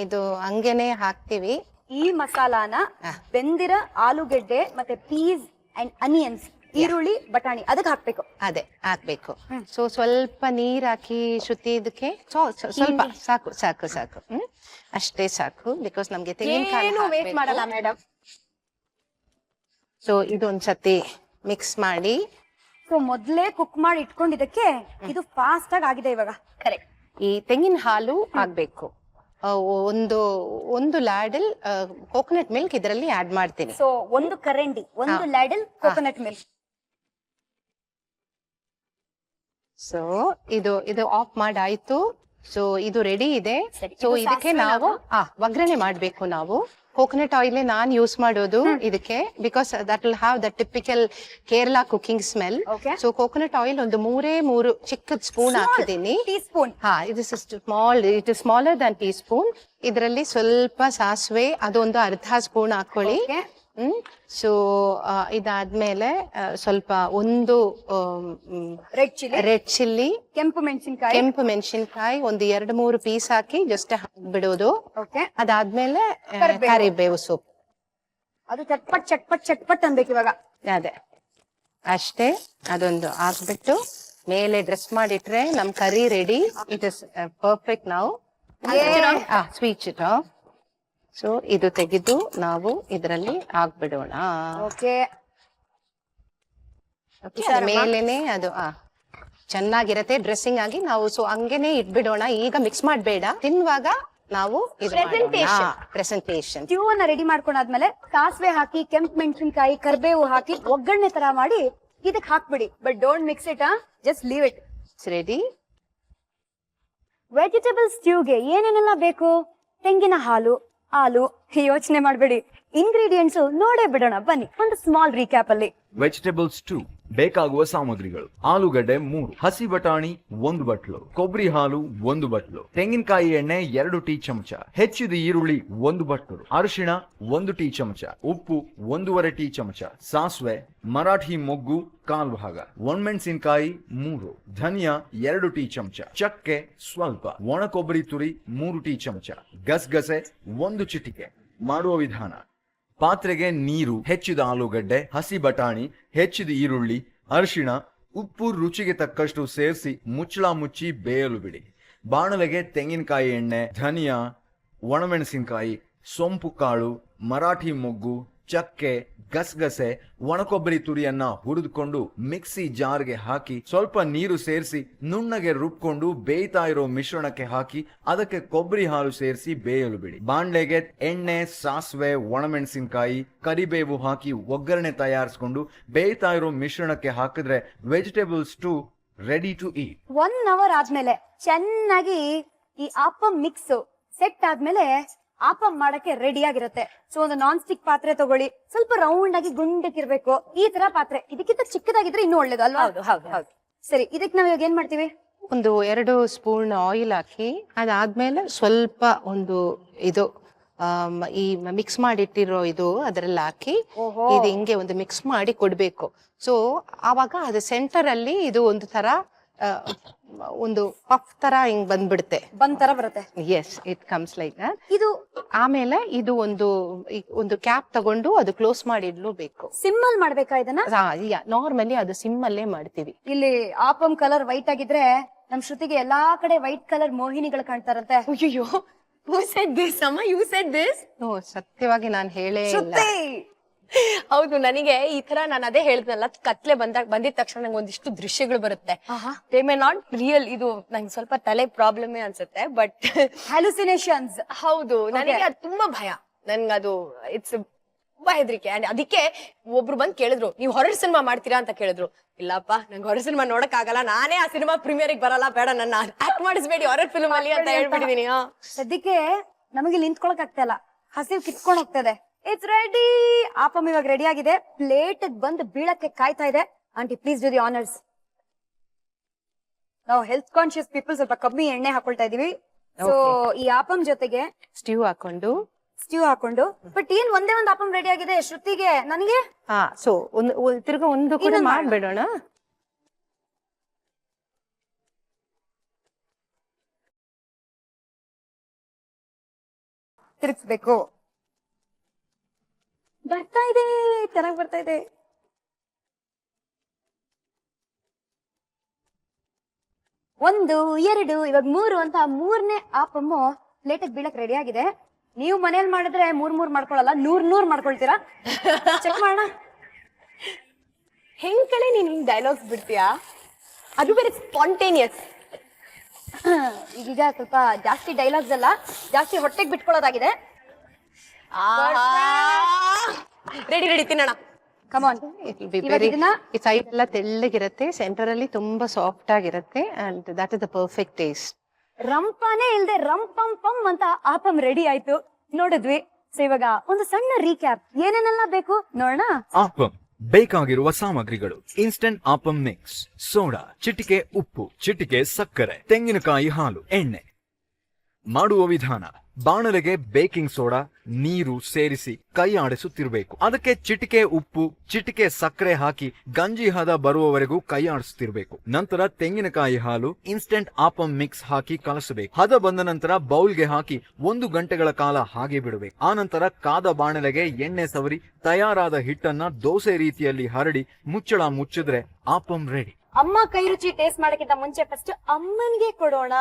ಇದು ಹಂಗೇನೆ ಹಾಕ್ತಿವಿ. ಈ ಮಸಾಲಾನ ಬೆಂದಿರ ಆಲೂಗೆಡ್ಡೆ ಮತ್ತೆ ಪೀಸ್ ಅಂಡ್ ಅನಿಯನ್ಸ್, ಈರುಳ್ಳಿ, ಬಟಾಣಿ ಅದಕ್ಕೆ ಹಾಕ್ಬೇಕು. ಅದೇ ಹಾಕ್ಬೇಕು. ಸೊ ಸ್ವಲ್ಪ ನೀರ್ ಹಾಕಿ ಶ್ರುತಿ ಇದಕ್ಕೆ ಸ್ವಲ್ಪ ಸಾಕು ಸಾಕು ಸಾಕು, ಅಷ್ಟೇ ಸಾಕು. ಬಿಕಾಸ್ ನಮ್ಗೆ ತೆಂಗಿನಕಾಯಿ ವೇಟ್ ಮಾಡಲ್ಲ ಮೇಡಮ್. ಸೊ ಇದೊಂದ್ಸತಿ ಮಿಕ್ಸ್ ಮಾಡಿ. ಸೊ ಮೊದ್ಲೇ ಕುಕ್ ಮಾಡಿ ಇಟ್ಕೊಂಡಿದ್ದಕ್ಕೆ ಇದು ಫಾಸ್ಟ್ ಆಗಿದೆ ಇವಾಗ. ಕರೆಕ್ಟ್. ಈ ತೆಂಗಿನ ಹಾಲು ಆಗ್ಬೇಕು. ಒಂದು ಲ್ಯಾಡಲ್ ಕೋಕೋನಟ್ ಮಿಲ್ಕ್ ಇದರಲ್ಲಿ ಆಡ್ ಮಾಡ್ತೀನಿ. ಸೊ ಒಂದು ಕರಂಡಿ, ಒಂದು ಲ್ಯಾಡಲ್ ಕೋಕೋನಟ್ ಮಿಲ್ಕ್. ಸೊ ಇದು ಆಫ್ ಮಾಡಾಯ್ತು. ಸೊ ಇದು ರೆಡಿ ಇದೆ. ಸೊ ಇದಕ್ಕೆ ನಾವು ಒಗ್ಗರಣೆ ಮಾಡ್ಬೇಕು. ನಾವು ಕೋಕೋನಟ್ ಆಯಿಲ್ ನಾನ್ ಯೂಸ್ ಮಾಡೋದು ಇದಕ್ಕೆ, because that will have the typical Kerala cooking smell. So coconut oil ಒಂದು 3 ಚಿಕ್ಕದ್ ಸ್ಪೂನ್ ಹಾಕಿದ್ದೀನಿ. ಇದು small, it is smaller than teaspoon. ಇದರಲ್ಲಿ ಸ್ವಲ್ಪ ಸಾಸಿವೆ, ಅದೊಂದು ಅರ್ಧ ಸ್ಪೂನ್ ಹಾಕೊಳ್ಳಿ. ಸೊ ಇದಾದ್ಮೇಲೆ ಸ್ವಲ್ಪ ಒಂದು ರೆಡ್ ಚಿಲ್ಲಿ, ಕೆಂಪು ಮೆಣಸಿನ್ಕಾಯಿ ಒಂದು 2-3 ಪೀಸ್ ಹಾಕಿ ಜಸ್ಟ್ ಬಿಡೋದು. ಅದಾದ್ಮೇಲೆ ಕರಿಬೇವು ಸೊಪ್ಪು, ಅದು ಚಟ್ಪಟ್ ಅನ್ಬೇಕು ಇವಾಗ. ಅದೇ ಅಷ್ಟೇ. ಅದೊಂದು ಹಾಕ್ಬಿಟ್ಟು ಮೇಲೆ ಡ್ರೆಸ್ ಮಾಡಿಟ್ರೆ ನಮ್ ಕರಿ ರೆಡಿ. It is perfect. ನಾವು ಸ್ವೀಟ್ ಇಟ್. ಸೊ ಇದು ತೆಗೆದು ನಾವು ಇದರಲ್ಲಿ ಹಾಕ್ಬಿಡೋಣ. ಮೇಲೇನೆ ಅದು ಚೆನ್ನಾಗಿರತ್ತೆ ಡ್ರೆಸ್ಸಿಂಗ್ ಆಗಿ. ನಾವು ಸೊ ಹಂಗೇನೆ ಇಟ್ಬಿಡೋಣ. ಈಗ ಮಿಕ್ಸ್ ಮಾಡ್ಬೇಡ, ತಿನ್ನುವಾಗ ನಾವು ಪ್ರೆಸೆಂಟೇಷನ್. ಸ್ಟ್ಯೂ ಅನ್ನ ರೆಡಿ ಮಾಡ್ಕೊಂಡಾದ್ಮೇಲೆ ಸಾಸಿವೆ ಹಾಕಿ, ಕೆಂಪು ಮೆಣಸಿನಕಾಯಿ, ಕರಿಬೇವು ಹಾಕಿ ಒಗ್ಗರಣೆ ತರ ಮಾಡಿ ಇದಕ್ಕೆ ಹಾಕ್ಬಿಡಿ. But don't mix it, just leave it. Ready. Vegetable ಸ್ಟ್ಯೂಗೆ ಏನೇನೆಲ್ಲ ಬೇಕು? ತೆಂಗಿನ ಹಾಲು, ಯೋಚನೆ ಮಾಡಬೇಡಿ, ಇಂಗ್ರೀಡಿಯೆಂಟ್ಸ್ ನೋಡೇ ಬಿಡೋಣ ಬನ್ನಿ. ಒಂದು ಸ್ಮಾಲ್ ರೀಕ್ಯಾಪ್ ಅಲ್ಲಿ. ವೆಜಿಟೇಬಲ್ ಸ್ಟೂ ಬೇಕಾಗುವ ಸಾಮಗ್ರಿಗಳು: ಆಲೂಗಡ್ಡೆ 3, ಹಸಿ ಬಟಾಣಿ 1 ಬಟ್ಲು, ಕೊಬ್ಬರಿ ಹಾಲು 1 ಬಟ್ಲು, ತೆಂಗಿನಕಾಯಿ ಎಣ್ಣೆ 2 ಟೀ ಚಮಚ, ಹೆಚ್ಚಿದ ಈರುಳ್ಳಿ 1 ಬಟ್ಲು, ಅರಿಶಿಣ 1 ಟೀ ಚಮಚ, ಉಪ್ಪು 1.5 ಟೀ ಚಮಚ, ಸಾಸಿವೆ, ಮರಾಠಿ ಮೊಗ್ಗು 1/4 ಭಾಗ, ಒಣಮೆಣಸಿನಕಾಯಿ 3, ಧನಿಯಾ 2 ಟೀ ಚಮಚ, ಚಕ್ಕೆ ಸ್ವಲ್ಪ, ಒಣ ಕೊಬ್ಬರಿ ತುರಿ 3 ಟೀ ಚಮಚ, ಗಸಗಸೆ 1 ಚಿಟಿಕೆ. ಮಾಡುವ ವಿಧಾನ: ಪಾತ್ರೆಗೆ ನೀರು, ಹೆಚ್ಚಿದ ಆಲೂಗಡ್ಡೆ, ಹಸಿ ಬಟಾಣಿ, ಹೆಚ್ಚಿದ ಈರುಳ್ಳಿ, ಅರಿಶಿಣ, ಉಪ್ಪು ರುಚಿಗೆ ತಕ್ಕಷ್ಟು ಸೇರಿಸಿ ಮುಚ್ಚಳ ಮುಚ್ಚಿ ಬೇಯಲು ಬಿಡಿ. ಬಾಣಲೆಗೆ ತೆಂಗಿನಕಾಯಿ ಎಣ್ಣೆ, ಧನಿಯಾ, ಒಣಮೆಣಸಿನಕಾಯಿ, ಸೊಂಪು ಕಾಳು, ಮರಾಠಿ ಮೊಗ್ಗು, ಚಕ್ಕೆ, ಗಸಗಸೆ, ಒಣಕೊಬ್ಬರಿ ತುರಿಯನ್ನ ಹುರಿದುಕೊಂಡು ಮಿಕ್ಸಿ ಜಾರ್ಗೆ ಹಾಕಿ ಸ್ವಲ್ಪ ನೀರು ಸೇರಿಸಿ ನುಣ್ಣಗೆ ರುಬ್ಕೊಂಡು ಬೇಯ್ತಾ ಇರೋ ಮಿಶ್ರಣಕ್ಕೆ ಹಾಕಿ ಅದಕ್ಕೆ ಕೊಬ್ಬರಿ ಹಾಲು ಸೇರಿಸಿ ಬೇಯಲು ಬಿಡಿ. ಬಾಣ್ಲೆಗೆ ಎಣ್ಣೆ, ಸಾಸಿವೆ, ಒಣಮೆಣಸಿನಕಾಯಿ, ಕರಿಬೇವು ಹಾಕಿ ಒಗ್ಗರಣೆ ತಯಾರಿಸಿಕೊಂಡು ಬೇಯ್ತಾ ಇರೋ ಮಿಶ್ರಣಕ್ಕೆ ಹಾಕಿದ್ರೆ vegetable stew ready to eat. 1 hour ಆದ್ಮೇಲೆ ಚೆನ್ನಾಗಿ ಈ ಆಪಂ ಮಿಕ್ಸ್ ಸೆಟ್ ಆದ್ಮೇಲೆ ಆಪಂ ಮಾಡಕ್ಕೆ ರೆಡಿ ಆಗಿರುತ್ತೆ. ಸೊ ಒಂದು ನಾನ್ ಸ್ಟಿಕ್ ಪಾತ್ರೆ ತಗೊಳ್ಳಿ, ಸ್ವಲ್ಪ ರೌಂಡ್ ಆಗಿ ಗುಂಡಕ್ಕಿರ್ಬೇಕು. ಈ ತರ ಪಾತ್ರೆ, ಇದಕ್ಕಿಂತ ಚಿಕ್ಕದಾಗಿದ್ರೆ ಇನ್ನೂ ಒಳ್ಳೇದು ಅಲ್ವಾ? ಹೌದು. ಸರಿ, ಇದಕ್ಕೆ ನಾವ್ ಇವಾಗ ಏನ್ ಮಾಡ್ತೀವಿ? ಒಂದು 2 ಸ್ಪೂನ್ ಆಯಿಲ್ ಹಾಕಿ, ಅದಾದ್ಮೇಲೆ ಸ್ವಲ್ಪ ಒಂದು ಇದು ಈ ಮಿಕ್ಸ್ ಮಾಡಿಟ್ಟಿರೋ ಇದು ಅದರಲ್ಲಿ ಹಾಕಿ ಇದು ಹಿಂಗೆ ಒಂದು ಮಿಕ್ಸ್ ಮಾಡಿ ಕೊಡ್ಬೇಕು. ಸೊ ಆವಾಗ ಅದು ಸೆಂಟರ್ ಅಲ್ಲಿ ಇದು ಒಂದು ತರ ಒಂದು ಪಫ್ ತರ ಹಿಂಗ್ ಬಂದ್ಬಿಡುತ್ತೆ. ಬಂದ್ ತರ ಬರುತ್ತೆ. Yes, it comes like that. ಇದು ಆಮೇಲೆ ಇದು ಒಂದು ಕ್ಯಾಪ್ ತಗೊಂಡು ಅದು ಕ್ಲೋಸ್ ಮಾಡಿ ಇಡ್ಲೂಬೇಕು. ಸಿಮ್ಮಲ್ ಮಾಡ್ಬೇಕಾ ಇದನ್ನ? ನಾರ್ಮಲಿ ಅದು ಸಿಮ್ ಅಲ್ಲೇ ಮಾಡ್ತೀವಿ. ಇಲ್ಲಿ ಆಪಂ ಕಲರ್ ವೈಟ್ ಆಗಿದ್ರೆ ನಮ್ ಶ್ರುತಿಗೆ ಎಲ್ಲಾ ಕಡೆ ವೈಟ್ ಕಲರ್ ಮೋಹಿನಿಗಳು ಕಾಣ್ತಾರಂತೆ. ಅಯ್ಯೋ, who said this ಅಮ್ಮ? you said this? ಸತ್ಯವಾಗಿ ನಾನು ಹೇಳೇ ಇಲ್ಲ. ಶ್ರುತಿ ಹೌದು, ನನಗೆ ಈ ತರ ನಾನು ಅದೇ ಹೇಳ್ದಲ್ಲ, ಕತ್ಲೆ ಬಂದಿದ ತಕ್ಷಣ ನಂಗೆ ಒಂದಿಷ್ಟು ದೃಶ್ಯಗಳು ಬರುತ್ತೆ. ದೇ ಮೇ ನಾಟ್ ರಿಯಲ್, ಇದು ನಂಗೆ ಸ್ವಲ್ಪ ತಲೆ ಪ್ರಾಬ್ಲಮ್ ಅನ್ಸುತ್ತೆ, ಬಟ್ ಹ್ಯಾಲುಸಿನೇಷನ್ಸ್. ಹೌದು, ನನಗೆ ಅದು ತುಂಬಾ ಭಯ. ನನ್ಗದು ಇಟ್ಸ್ ತುಂಬಾ ಹೆದರಿಕೆ. ಅಂಡ್ ಅದಕ್ಕೆ ಒಬ್ರು ಬಂದ್ ಕೇಳಿದ್ರು, ನೀವು ಹೊರರ್ ಸಿನಿಮಾ ಮಾಡ್ತೀರಾ ಅಂತ ಕೇಳಿದ್ರು. ಇಲ್ಲಪ್ಪ, ನಂಗೆ ಹೊರರ್ ಸಿನಿಮಾ ನೋಡಕ್ ಆಗಲ್ಲ, ನಾನೇ ಆ ಸಿನಿಮಾ ಪ್ರೀಮಿಯರ್ ಬರಲ್ಲ, ಬೇಡ ನನ್ನ ಆಕ್ಟ್ ಮಾಡಿಸ್ಬೇಡಿ ಹೊರರ್ ಫಿಲ್ಮ್ ಅಲ್ಲಿ ಅಂತ ಹೇಳ್ಬಿಟ್ಟಿದೀನಿ. ಸದ್ಯಕ್ಕೆ ನಮಗೆ ನಿಂತ್ಕೊಳಕ್ ಆಗ್ತಾ ಇಲ್ಲ, ಹಸಿವು ಕಿತ್ಕೊಂಡ್ ಹೋಗ್ತದೆ. It's ready. ಆಪಂ ಇವಾಗ ರೆಡಿ ಆಗಿದೆ, ಪ್ಲೇಟ್ ಬಂದು ಬೀಳಕ್ಕೆ ಕಾಯ್ತಾ ಇದೆ. Aunty please do the honours. ನಾವು ಹೆಲ್ತ್ ಕಾನ್ಶಿಯಸ್ ಪೀಪಲ್ ಸ್ವಲ್ಪ ಕಮ್ಮಿ ಎಣ್ಣೆ ಹಾಕೊಳ್ತಾ ಇದೀವಿ. ಸೊ ಈ ಆಪಂ ಜೊತೆಗೆ ಸ್ಟ್ಯೂ ಹಾಕೊಂಡು ಬಟ್ ಏನ್ ಒಂದೇ ಒಂದ್ ಆಪಂ ರೆಡಿ ಆಗಿದೆ ಶ್ರುತಿಗೆ, ನನಗೆ. ಸೊ ತಿರ್ಗಾ ಒಂದು ಕೂಡ ಮಾಡ್ಬೇಡೋಣ. ತಿರ್ಗಿಸ್ಬೇಕು. ಬರ್ತಾ ಇದೆ, ಚೆನ್ನಾಗಿ ಬರ್ತಾ ಇದೆ. ಒಂದು, ಎರಡು, ಇವಾಗ ಮೂರು ಅಂತ ಮೂರನೇ ಆಪಮ್ಮು ಪ್ಲೇಟಿಗೆ ಬೀಳಕ್ ರೆಡಿ ಆಗಿದೆ. ನೀವು ಮನೇಲಿ ಮಾಡಿದ್ರೆ ಮೂರ್ ಮಾಡ್ಕೊಳಲ್ಲ, 100 ಮಾಡ್ಕೊಳ್ತೀರಾ? ಚೆಕ್ ಮಾಡೋಣ. ಹೆಂಗ್ ಕಡೆ ನೀನ್ ಹಿಂಗ್ ಡೈಲಾಗ್ಸ್ ಬಿಡ್ತೀಯಾ? ಅದು ಬೇರೆ ಸ್ಪಾಂಟೇನಿಯಸ್. ಈಗ ಸ್ವಲ್ಪ ಜಾಸ್ತಿ ಡೈಲಾಗ್ಸ್ ಅಲ್ಲ, ಜಾಸ್ತಿ ಹೊಟ್ಟೆಗೆ ಬಿಟ್ಕೊಳ್ಳೋದಾಗಿದೆ. ರೆಡಿ ತಿನ್ನೋಣ. ಕಮಾನ್. ಈ ಸೈಡ್ ಎಲ್ಲ ತೆಳ್ಳಗಿರುತ್ತೆ, ಸೆಂಟರ್ ಅಲ್ಲಿ ತುಂಬಾ ಸಾಫ್ಟ್ ಆಗಿರುತ್ತೆ, and that is the perfect taste. ರಂಪಾನೇ ಇಲ್ದೆ ರಂಪಂ ಪಂ ಅಂತ ಆಪಂ ರೆಡಿ ಆಯ್ತು, ನೋಡಿದ್ವಿ. ಸೊ ಇವಾಗ ಒಂದು ಸಣ್ಣ ರೀಕ್ಯಾಪ್, ಏನೇನೆಲ್ಲ ಬೇಕು ನೋಡೋಣ. ಆಪಂ ಬೇಕಾಗಿರುವ ಸಾಮಗ್ರಿಗಳು: ಇನ್ಸ್ಟಂಟ್ ಆಪಂ ಮಿಕ್ಸ್, ಸೋಡಾ, ಚಿಟಿಕೆ ಉಪ್ಪು, ಚಿಟಿಕೆ ಸಕ್ಕರೆ, ತೆಂಗಿನಕಾಯಿ ಹಾಲು, ಎಣ್ಣೆ. ಮಾಡುವ ವಿಧಾನ: ಬಾಣಲೆಗೆ ಬೇಕಿಂಗ್ ಸೋಡಾ, ನೀರು ಸೇರಿಸಿ ಕೈ ಆಡಿಸುತ್ತಿರಬೇಕು. ಅದಕ್ಕೆ ಚಿಟಿಕೆ ಉಪ್ಪು, ಚಿಟಿಕೆ ಸಕ್ಕರೆ ಹಾಕಿ ಗಂಜಿ ಹದ ಬರುವವರೆಗೂ ಕೈ ಆಡಿಸುತ್ತಿರಬೇಕು. ನಂತರ ತೆಂಗಿನಕಾಯಿ ಹಾಲು, ಇನ್ಸ್ಟೆಂಟ್ ಆಪಂ ಮಿಕ್ಸ್ ಹಾಕಿ ಕಲಸಬೇಕು. ಹದ ಬಂದ ನಂತರ ಬೌಲ್ಗೆ ಹಾಕಿ 1 ಗಂಟೆಗಳ ಕಾಲ ಹಾಗೆ ಬಿಡಬೇಕು. ಆ ನಂತರ ಕಾದ ಬಾಣಲೆಗೆ ಎಣ್ಣೆ ಸವರಿ ತಯಾರಾದ ಹಿಟ್ಟನ್ನ ದೋಸೆ ರೀತಿಯಲ್ಲಿ ಹರಡಿ ಮುಚ್ಚಳ ಮುಚ್ಚಿದ್ರೆ ಆಪಂ ರೆಡಿ. ಅಮ್ಮ ಕೈ ರುಚಿ ಟೇಸ್ಟ್ ಮಾಡಕ್ಕಿಂತ ಮುಂಚೆ ಫಸ್ಟ್ ಅಮ್ಮನ್ಗೆ ಕೊಡೋಣ.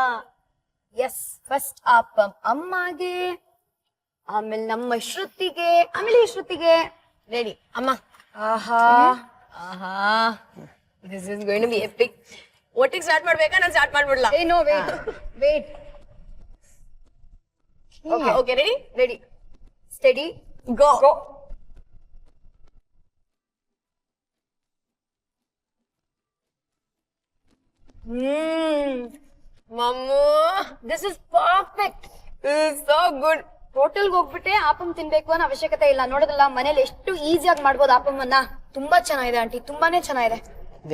ಎಸ್, ಫಸ್ಟ್ ಆಪಂ ಅಮ್ಮಗೆ, ಆಮೇಲೆ ನಮ್ಮ ಶ್ರುತಿಗೆ, ಆಮೇಲೆ ಶ್ರುತಿಗೆ. ರೆಡಿ ಅಮ್ಮ. ಆಹಾ, this is going to be epic. ಒಟ್ಟಿಗೆ ಸ್ಟಾರ್ಟ್ ಮಾಡ್ಬೇಕಾ? ನಾನು ಸ್ಟಾರ್ಟ್ ಮಾಡ್ಬಿಡ್ಲಾ? No, wait. Okay, ready, steady, go. ಮಮ್ಮು, this is perfect. So good. ಹೋಟೆಲ್ಗೆ ಹೋಗ್ಬಿಟ್ಟೆ ಆಪಂ ತಿನ್ಬೇಕು ಅನ್ನೋ ಅವಶ್ಯಕತೆ ಇಲ್ಲ. ನೋಡೋದಲ್ಲ, ಮನೇಲಿ ಎಷ್ಟು ಈಸಿಯಾಗಿ ಮಾಡ್ಬೋದು ಆಪಮ್ಮನ್ನ. ತುಂಬಾ ಚೆನ್ನಾಗಿದೆ ಆಂಟಿ, ತುಂಬಾನೇ ಚೆನ್ನಾಗಿದೆ.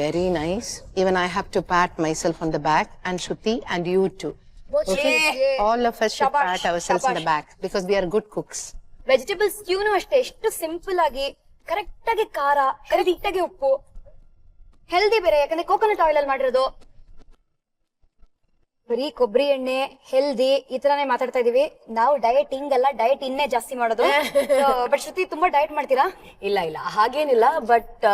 Very nice. Even I have to pat myself on the back, and Shruti and you too. Okay? All of us should pat ourselves on the back because we are good cooks. Vegetable ಸ್ಟ್ಯೂನು ಅಷ್ಟೇ, ಎಷ್ಟು simple ಆಗಿ, correct ಆಗಿ ಖಾರ, correct ಆಗಿ ಉಪ್ಪು, healthy ಬೇರೆ, ಯಾಕಂದ್ರೆ ಕೋಕೋನಟ್ ಆಯಿಲ್ ಅಲ್ಲಿ ಮಾಡಿರೋದು. ಬರೀ ಕೊಬ್ಬರಿ ಎಣ್ಣೆ, ಹೆಲ್ದಿ, ಈ ತರಾನೇ ಮಾತಾಡ್ತಾ ಇದೀವಿ ನಾವು. ಡಯಟ್ ಹಿಂಗಲ್ಲ, ಡಯಟ್ ಇನ್ನೇ ಜಾಸ್ತಿ ಮಾಡೋದು. ಬಟ್ ಶ್ರುತಿ, ತುಂಬಾ ಡಯಟ್ ಮಾಡ್ತೀರಾ? ಇಲ್ಲ ಹಾಗೇನಿಲ್ಲ, ಬಟ್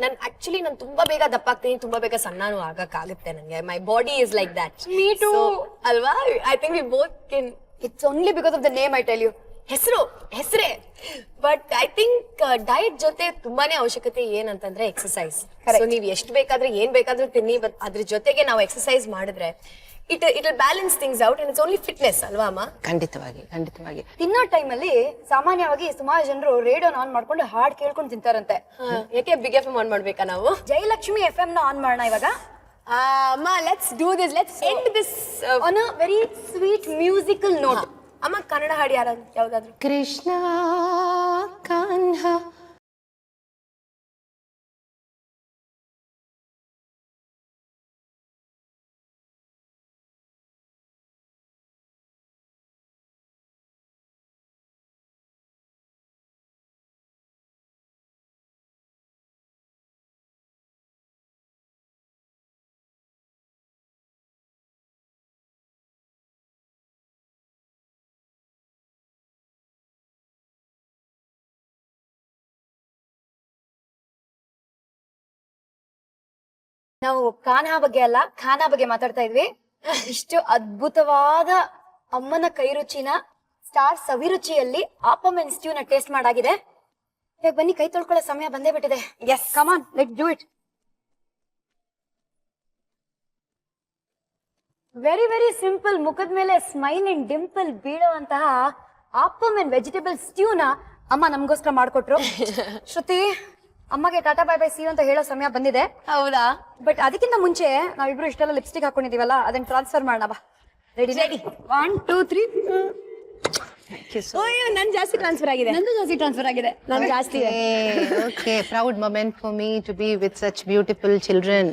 ನನ್ ಆಕ್ಚುಲಿ ನಾನು ತುಂಬಾ ಬೇಗ ದಪ್ಪ ಆಗ್ತೀನಿ, ತುಂಬಾ ಬೇಗ ಸಣ್ಣನೂ ಆಗಕ್ಕಾಗುತ್ತೆ ನಂಗೆ. My body is like that. Me too. ಅಲ್ವಾ? I think we both can. It's only because of the name, I tell you. ಹೆಸರೇ. ಬಟ್ ಐ ಥಿಂಕ್ ಡಯಟ್ ಜೊತೆ ತುಂಬಾನೇ ಅವಶ್ಯಕತೆ ಏನಂತಂದ್ರೆ ಎಕ್ಸರ್ಸೈಸ್. ಸೊ ನೀವ್ ಎಷ್ಟು ಬೇಕಾದ್ರೆ ಏನ್ ಬೇಕಾದ್ರೂ ತಿನ್ನಿ, ಬಟ್ ಅದ್ರ ಜೊತೆಗೆ ನಾವು ಎಕ್ಸರ್ಸೈಸ್ ಮಾಡಿದ್ರೆ it will balance things out, and it's only fitness, ಅಲ್ವಾ ಅಮ್ಮ? ಖಂಡಿತವಾಗಿ. ತಿನ್ನೋ ಟೈಮಲ್ಲಿ ಸಾಮಾನ್ಯವಾಗಿ ಸುಮಾರು ಜನರು ರೇಡಿಯೋನ ಆನ್ ಮಾಡ್ಕೊಂಡು ಹಾಡ್ ಕೇಳ್ಕೊಂಡು ತಿಂತಾರಂತೆ. ಯಾಕೆ ಬಿಗ್ ಎಫ್ ಎಂ ಆನ್ ಮಾಡ್ಬೇಕಾ ನಾವು? ಜಯಲಕ್ಷ್ಮಿ FM ನ ಆನ್ ಮಾಡೋಣ ಇವಾಗ. ಅಮ್ಮ, let's do this. Let's end this on a very sweet musical note. ಅಮ್ಮ, ಕನ್ನಡ ಹಾಡು ಯಾವ್ದಾದ್ರು? Krishna Kanha ನಾವು ಕಾನ್ಹಾ ಬಗ್ಗೆ ಅಲ್ಲ ಖಾನಾ ಬಗ್ಗೆ ಮಾತಾಡ್ತಾ ಇದ್ವಿ. ಇಷ್ಟು ಅದ್ಭುತವಾದ ಅಮ್ಮನ ಕೈ ರುಚಿನ ಸ್ಟಾರ್ ಸವಿರುಚಿಯಲ್ಲಿ ಆಪಮ್ ಅಂಡ್ ಸ್ಟ್ಯೂ ನ ಟೇಸ್ಟ್ ಮಾಡಾಗಿದೆ. ಇವಾಗ ಬನ್ನಿ ಕೈ ತೊಳ್ಕೊಳ್ಳೋ ಸಮಯ ಬಂದೇ ಬಿಟ್ಟಿದೆ. Yes come on let's do it. Very very simple, ಮುಖದ ಮೇಲೆ ಸ್ಮೈಲ್ ಅಂಡ್ ಡಿಂಪಲ್ ಬೀಳುವಂತಹ ಆಪಮ್ ಅಂಡ್ ವೆಜಿಟೇಬಲ್ ಸ್ಟ್ಯೂ ನ ಅಮ್ಮ ನಮ್ಗೋಸ್ಕರ ಮಾಡ್ಕೊಟ್ರು. ಶ್ರುತಿ, ಅಮ್ಮಗೆ ಟಾಟಾ ಬೈ ಬೈ ಸಿ ಅಂತ ಹೇಳೋ ಸಮಯ ಬಂದಿದೆ. ಹೌದಾ? ಬಟ್ ಅದಕ್ಕಿಂತ ಮುಂಚೆ ನಾವಿಬ್ರು ಇಷ್ಟೆಲ್ಲ ಲಿಪ್ಸ್ಟಿಕ್ ಹಾಕೊಂಡಿದೀವಲ್ಲ, ಅದನ್ನ ಟ್ರಾನ್ಸ್ಫರ್ ಮಾಡೋಣ ಬಾ. ರೆಡಿ? 1 2 3. ಓಯ್, ನನ್ ಜಾಸ್ತಿ ಟ್ರಾನ್ಸ್ಫರ್ ಆಗಿದೆ. ನಂದು ಜಾಸ್ತಿ ಟ್ರಾನ್ಸ್ಫರ್ ಆಗಿದೆ. ನನ್ ಜಾಸ್ತಿ ಇದೆ. Okay, proud moment for me to be with such beautiful children.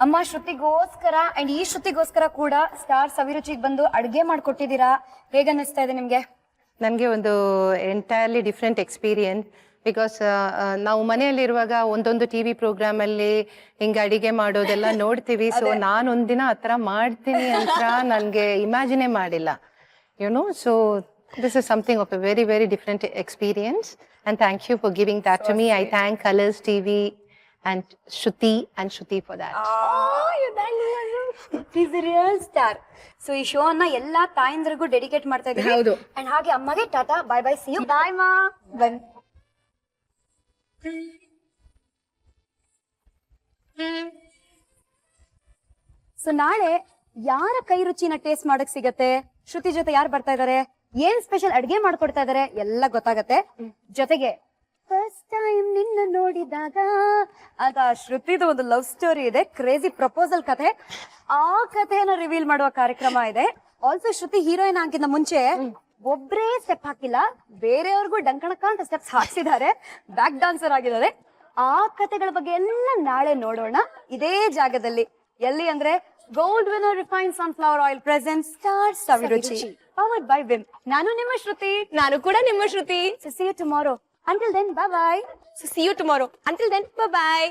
ಅಮ್ಮ ಶ್ರುತಿಗೋಸ್ಕರ ಅಂಡ್ ಈ ಶ್ರುತಿಗೋಸ್ಕರ ಕೂಡ ಸ್ಟಾರ್ ಸವಿರುಚಿಗೆ ಬಂದು ಅಡ್ಗೆ ಮಾಡ್ಕೊಟ್ಟಿದ್ದೀರಾ. ಹೇಗನ್ನಿಸ್ತಾ ಇದೆ ನಿಮ್ಗೆ? ನನಗೆ ಒಂದು ಎಂಟೈರ್ಲಿ ಡಿಫ್ರೆಂಟ್ ಎಕ್ಸ್ಪೀರಿಯನ್ಸ್. ಬಿಕಾಸ್ ನಾವು ಮನೆಯಲ್ಲಿರುವಾಗ ಒಂದೊಂದು ಟಿ ವಿ ಪ್ರೋಗ್ರಾಮಲ್ಲಿ ಹಿಂಗೆ ಅಡಿಗೆ ಮಾಡೋದೆಲ್ಲ ನೋಡ್ತೀವಿ. ಸೊ ನಾನು ಒಂದಿನ ಆ ಥರ ಮಾಡ್ತೀನಿ ಅಂತ ನನಗೆ ಇಮ್ಯಾಜಿನೇ ಮಾಡಿಲ್ಲ, YONO. So this is something of a very, very different experience. And thank you for giving that to me. I thank Colors TV and Shruti for that. Is real star. So ಈ show ಅನ್ನ ಎಲ್ಲಾ ತಾಯಂದ್ರಿಗೂ dedicate ಮಾಡ್ತಾ ಇದ್ದೀವಿ. ಹೌದು. And ಹಾಗೆ ಅಮ್ಮಗೆ tata bye bye see you. Bye ಮಾ. ಬನ್. ಸೊ ನಾಳೆ ಯಾರ ಕೈ ರುಚಿನ ಟೇಸ್ಟ್ ಮಾಡಕ್ ಸಿಗತ್ತೆ, ಶ್ರುತಿ ಜೊತೆ ಯಾರು ಬರ್ತಾ ಇದಾರೆ, ಏನ್ ಸ್ಪೆಷಲ್ ಅಡ್ಗೆ ಮಾಡ್ಕೊಡ್ತಾ ಇದಾರೆ ಎಲ್ಲ ಗೊತ್ತಾಗತ್ತೆ. ಜೊತೆಗೆ ಫಸ್ಟ್ ಟೈಮ್ ನಿನ್ನ ನೋಡಿದಾಗ ಅಂತ ಶ್ರುತಿದು ಒಂದು ಲವ್ ಸ್ಟೋರಿ ಇದೆ, ಕ್ರೇಜಿ ಪ್ರಪೋಸಲ್ ಕಥೆ. ಆ ಕಥೆನ ರಿವೀಲ್ ಮಾಡುವ ಕಾರ್ಯಕ್ರಮ ಇದೆ. ಆಲ್ಸೋ ಶ್ರುತಿ ಹೀರೋಯಿನ್ ಆಗಿಂತ ಮುಂಚೆ ಒಬ್ರೇ ಸ್ಟೆಪ್ ಹಾಕಿಲ್ಲ, ಬೇರೆಯವ್ರಿಗೂ ಡಂಕಣಕ ಅಂತ ಸ್ಟೆಪ್ಸ್ ಹಾಕ್ಸಿದ್ದಾರೆ, ಬ್ಯಾಕ್ ಡಾನ್ಸರ್ ಆಗಿದ್ದಾರೆ. ಆ ಕಥೆಗಳ ಬಗ್ಗೆ ಎಲ್ಲ ನಾಳೆ ನೋಡೋಣ ಇದೇ ಜಾಗದಲ್ಲಿ. ಎಲ್ಲಿ ಅಂದ್ರೆ gold winner refined sunflower oil present star Saviruchi powered by Vim. ನಾನು ನಿಮ್ಮ ಶ್ರುತಿ. ನಾನು ಕೂಡ ನಿಮ್ಮ ಶ್ರುತಿ. See you tomorrow. Until then, bye bye. See you tomorrow. Until then, bye bye.